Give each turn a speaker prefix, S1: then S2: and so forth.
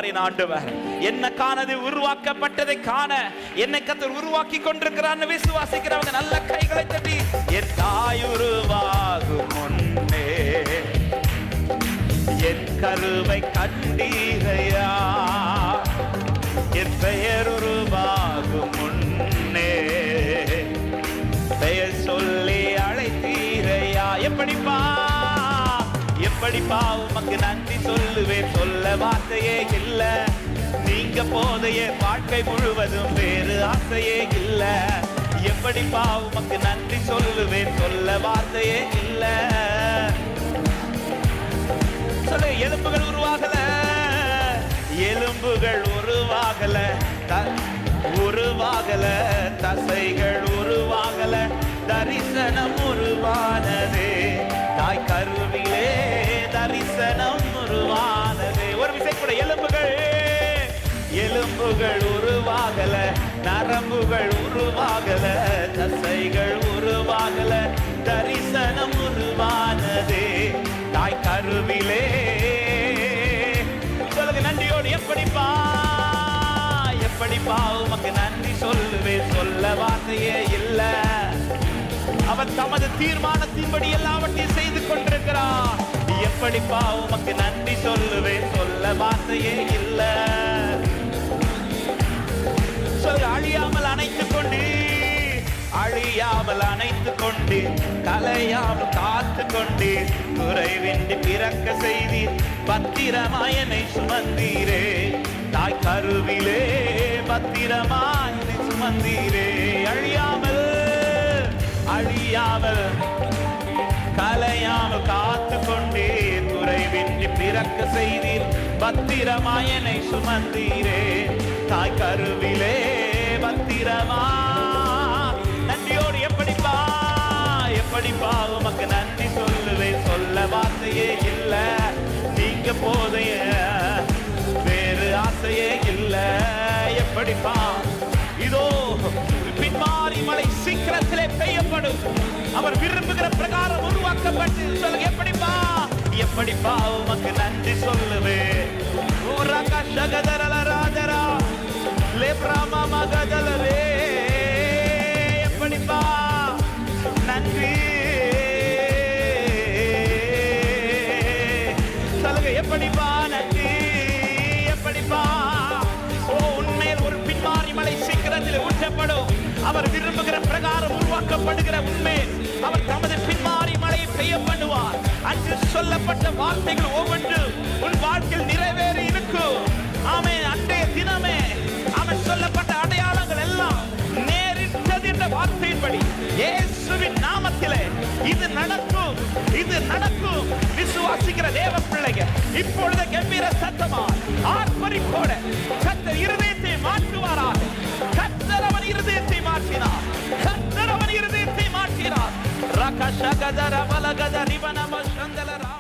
S1: ஆண்டவர் என்ன காணது உருவாக்கப்பட்டதை காண என்னை கர்த்தர் உருவாக்கி கொண்டிருக்கிறார் விசுவாசிக்கிறவங்க நல்ல கைகளை தட்டி என் தாய் உருவாகும் முன்னே என் கருவை கண்டீரையா என் பெயர் உருவாகும் முன்னே பெயர் சொல்லி அழைத்தீரையா எப்படிப்பா உமக்கு நன்றி சொல்லுவேன் சொல்ல வார்த்தையே இல்ல நீங்க போதைய வாழ்க்கை முழுவதும் வேறு ஆசையே இல்ல எப்படிப்பா உமக்கு நன்றி சொல்லுவேன் சொல்ல வார்த்தையே இல்ல சொல்ல எலும்புகள் உருவாகல தசைகள் உருவாகல தரிசனம் உருவானதே தாய் கருவிலே தரிசனம் உருவானதே ஒரு விசை கூட எலும்புகள் உருவாகல நரம்புகள் உருவாகல தசைகள் உருவாகல தரிசனம் உருவானதே தாய் கருவிலே சொல்லுங்க நன்றியோடு எப்படிப்பா உமக்கு நன்றி சொல்லுவேன் சொல்ல வார்த்தையே இல்ல அவர் தமது தீர்மானத்தின்படி எல்லாவற்றையும் செய்து கொண்டிருக்கிறார் எப்படிப்பா உமக்கு நன்றி சொல்லுவேன் சொல்ல வார்த்தையே இல்ல சொல்ல அழியாமல் அணைத்துக் கொண்டு கலையாமல் காத்து கொண்டு குறைவின்றி பிறக்க செய்தீர் பத்திரமாயனை சுமந்தீரே தாய் கருவிலே பத்திரமாயனை சுமந்தீரே அழியாமல் கலையாமல் காத்து கொண்டே குறைவின்றி பிறக்க செய்தீர் பத்திரமாயனை சுமந்தீரே தாய் கருவிலே பத்திரமா நன்றியோடு எப்படிப்பா உமக்கு நன்றி சொல்லுவேன் சொல்ல வார்த்தையே இல்ல நீங்க போதைய வேறு ஆசையே இல்ல எப்படிப்பா இதோ பின்மாறி மழை சீக்கிரத்திலே பெய்யப்படும் அவர் விரும்புகிற பிரகாரம் உருவாக்கப்பட்டு சொல்லுங்க எப்படிப்பா உமக்கு நன்றி சொல்லுவேன் ராஜரா லேப்ராமா மகதலவே எப்படிப்பா நன்றி சொல்லுங்க எப்படிப்பா நன்றி எப்படிப்பா உண்மையில் ஒரு பின்மாறி மழை சீக்கிரத்தில் ஊற்றப்படும் அவர் விரும்புகிற பிரகாரம் உருவாக்கப்படுகிற உண்மை அவர் தமது பின்மாறி மழையை பெய்ய பண்ணுவார் அன்று சொல்லப்பட்ட வார்த்தைகள் ஒவ்வொன்று உன் வாழ்க்கையில் நிறைவேறி இருக்கும் ஆமென் அன்றைய தினமே அவன் சொல்லப்பட்ட அடையாளங்கள் எல்லாம் நேரிட்டது என்ற வார்த்தையின்படி இயேசுவின் நாமத்திலே இது நடக்கும் விசுவாசிக்கிற தேவ பிள்ளைகள் இப்பொழுது கம்பீர சத்தமா ஆர்ப்பரிப்போட கர்த்தர் இருதயத்தை மாற்றுவாராக கர்த்தர் அவன் இருதயத்தை மாற்றினார் ரகஷகதர பலகத ரிவனம சந்தலரா